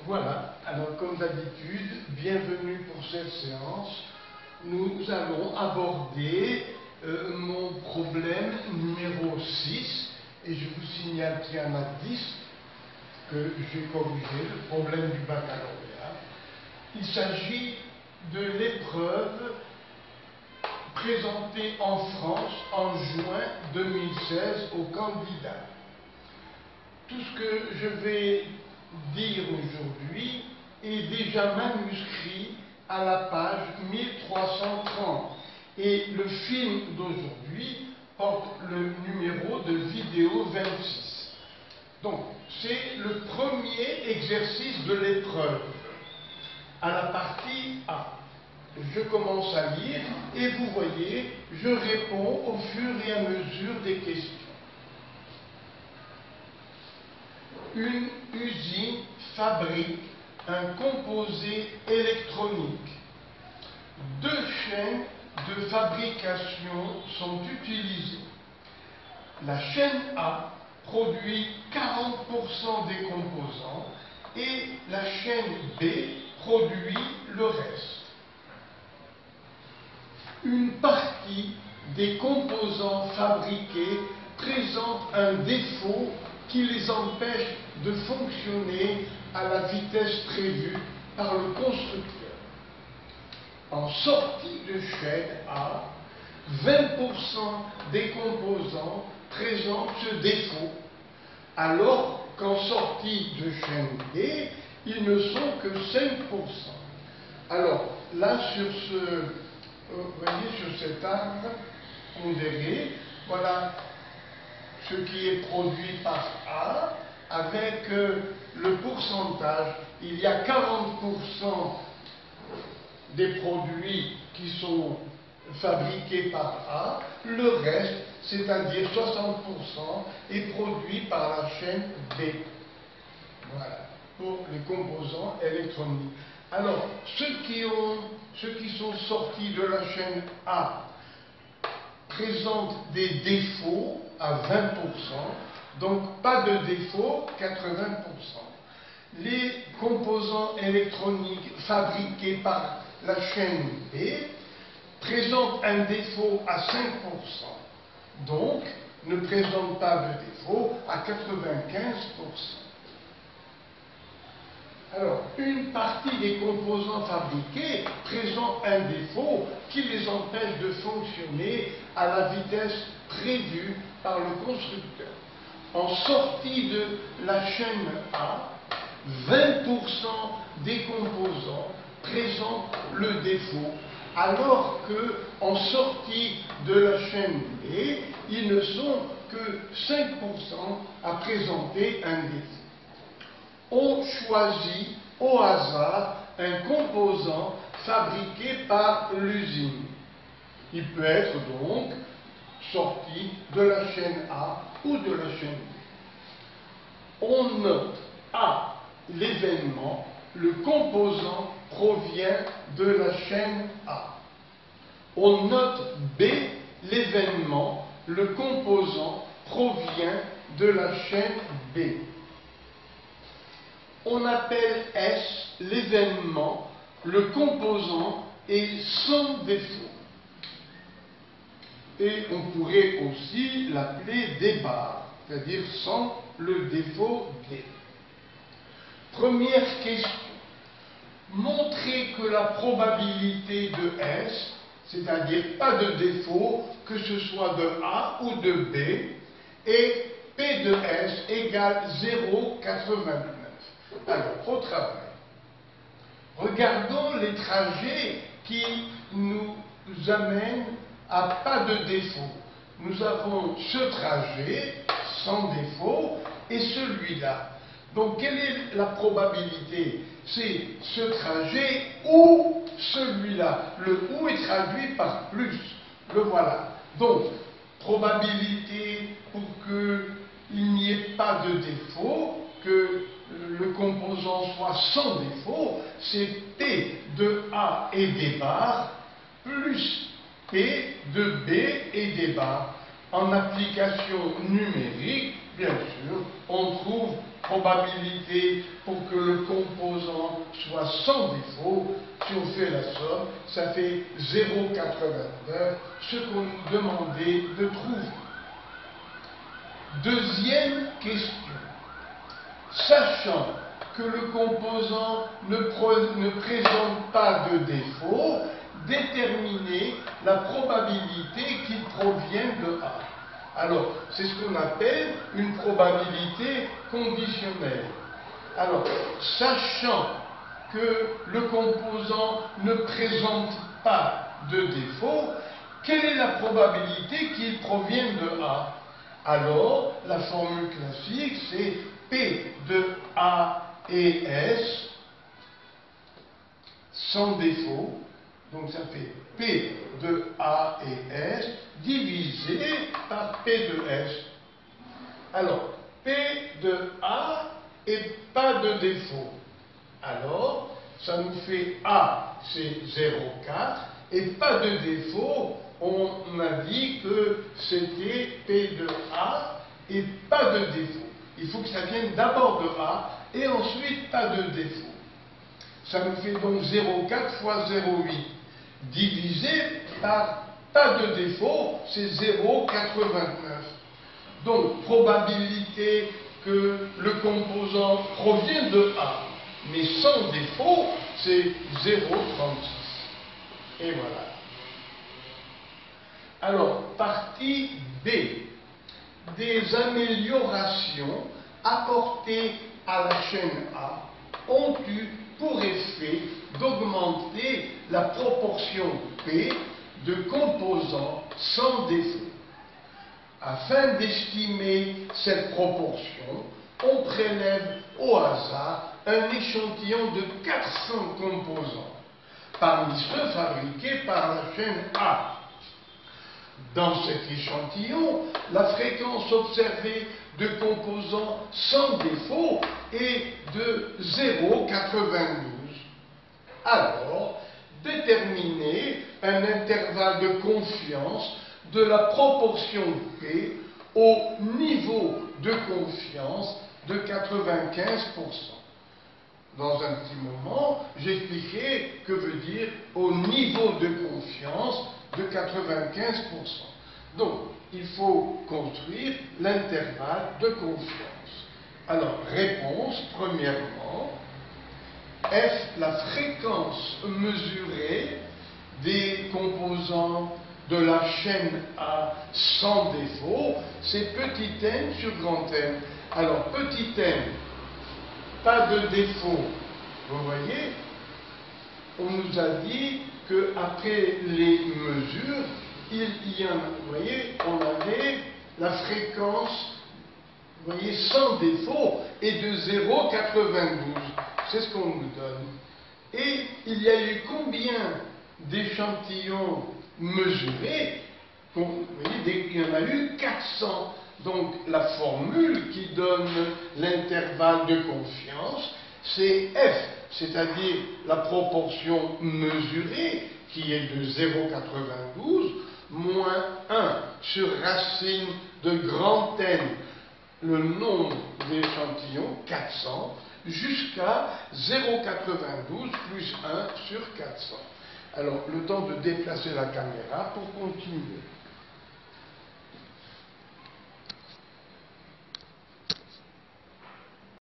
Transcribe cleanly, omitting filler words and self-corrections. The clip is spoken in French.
Voilà, alors comme d'habitude, bienvenue pour cette séance. Nous allons aborder mon problème numéro 6, et je vous signale qu'il y en a 10 que j'ai corrigé, le problème du baccalauréat. Il s'agit de l'épreuve présentée en France en juin 2016 aux candidats. Tout ce que je vais dire aujourd'hui est déjà manuscrit à la page 1330 et le film d'aujourd'hui porte le numéro de vidéo 26. Donc, c'est le premier exercice de l'épreuve à la partie A. Je commence à lire et vous voyez, je réponds au fur et à mesure des questions. Une usine fabrique un composé électronique. Deux chaînes de fabrication sont utilisées. La chaîne A produit 40% des composants et la chaîne B produit le reste. Une partie des composants fabriqués présente un défaut qui les empêche de fonctionner à la vitesse prévue par le constructeur. En sortie de chaîne A, 20% des composants présentent ce défaut, alors qu'en sortie de chaîne B, ils ne sont que 5%. Alors, là, vous voyez, sur cet arbre, on verrait, voilà ce qui est produit par A, avec le pourcentage. Il y a 40% des produits qui sont fabriqués par A, le reste, c'est-à-dire 60%, est produit par la chaîne B. Voilà, pour les composants électroniques. Alors, ceux qui sont sortis de la chaîne A présentent des défauts à 20%, donc pas de défaut, 80%. Les composants électroniques fabriqués par la chaîne B présentent un défaut à 5%, donc ne présentent pas de défaut à 95%. Alors, une partie des composants fabriqués présente un défaut qui les empêche de fonctionner à la vitesse prévue par le constructeur. En sortie de la chaîne A, 20% des composants présentent le défaut, alors qu'en sortie de la chaîne B, ils ne sont que 5% à présenter un défaut. On choisit au hasard un composant fabriqué par l'usine. Il peut être donc sorti de la chaîne A ou de la chaîne B. On note A, l'événement, le composant provient de la chaîne A. On note B, l'événement, le composant provient de la chaîne B. On appelle S l'événement, le composant est sans défaut. Et on pourrait aussi l'appeler D bar, c'est-à-dire sans le défaut D. Première question. Montrer que la probabilité de S, c'est-à-dire pas de défaut, que ce soit de A ou de B, est P de S égale 0,89. Alors, au travail. Regardons les trajets qui nous amènent à pas de défaut. Nous avons ce trajet sans défaut et celui-là. Donc, quelle est la probabilité? C'est ce trajet ou celui-là. Le ou est traduit par plus. Le voilà. Donc, probabilité pour qu'il n'y ait pas de défaut, que le composant soit sans défaut, c'est P de A et D bar plus P de B et D bar. En application numérique, bien sûr, on trouve probabilité pour que le composant soit sans défaut, si on fait la somme, ça fait 0,89, ce qu'on nous demandait de trouver. Deuxième question. Sachant que le composant ne présente pas de défaut, déterminer la probabilité qu'il provienne de A. Alors, c'est ce qu'on appelle une probabilité conditionnelle. Alors, sachant que le composant ne présente pas de défaut, quelle est la probabilité qu'il provienne de A? Alors, la formule classique, c'est P de A et S sans défaut. Donc ça fait P de A et S divisé par P de S. Alors, P de A et pas de défaut. Alors, ça nous fait A, c'est 0,4, et pas de défaut, on a dit que c'était P de A et pas de défaut. Il faut que ça vienne d'abord de A et ensuite pas de défaut. Ça nous fait donc 0,4 fois 0,8 divisé par pas de défaut, c'est 0,89. Donc, probabilité que le composant provient de A, mais sans défaut, c'est 0,36. Et voilà. Alors, partie B. Des améliorations apportées à la chaîne A ont eu pour effet d'augmenter la proportion P de composants sans défaut. Afin d'estimer cette proportion, on prélève au hasard un échantillon de 400 composants, parmi ceux fabriqués par la chaîne A. Dans cet échantillon, la fréquence observée de composants sans défaut est de 0,92. Alors, déterminer un intervalle de confiance de la proportion P au niveau de confiance de 95%. Dans un petit moment, j'expliquais que veut dire au niveau de confiance de 95%. Donc, il faut construire l'intervalle de confiance. Alors, réponse, premièrement, F, la fréquence mesurée des composants de la chaîne A sans défaut, c'est petit n sur grand N. Alors, petit n, pas de défaut. Vous voyez, on nous a dit qu'après les mesures, il y a, vous voyez, on avait la fréquence, vous voyez, sans défaut est de 0,92. C'est ce qu'on nous donne. Et il y a eu combien d'échantillons mesurés? Vous voyez, il y en a eu 400. Donc la formule qui donne l'intervalle de confiance, c'est F, c'est-à-dire la proportion mesurée, qui est de 0,92, moins 1 sur racine de grand N, le nombre d'échantillons, 400, jusqu'à 0,92 plus 1 sur 400. Alors, le temps de déplacer la caméra pour continuer.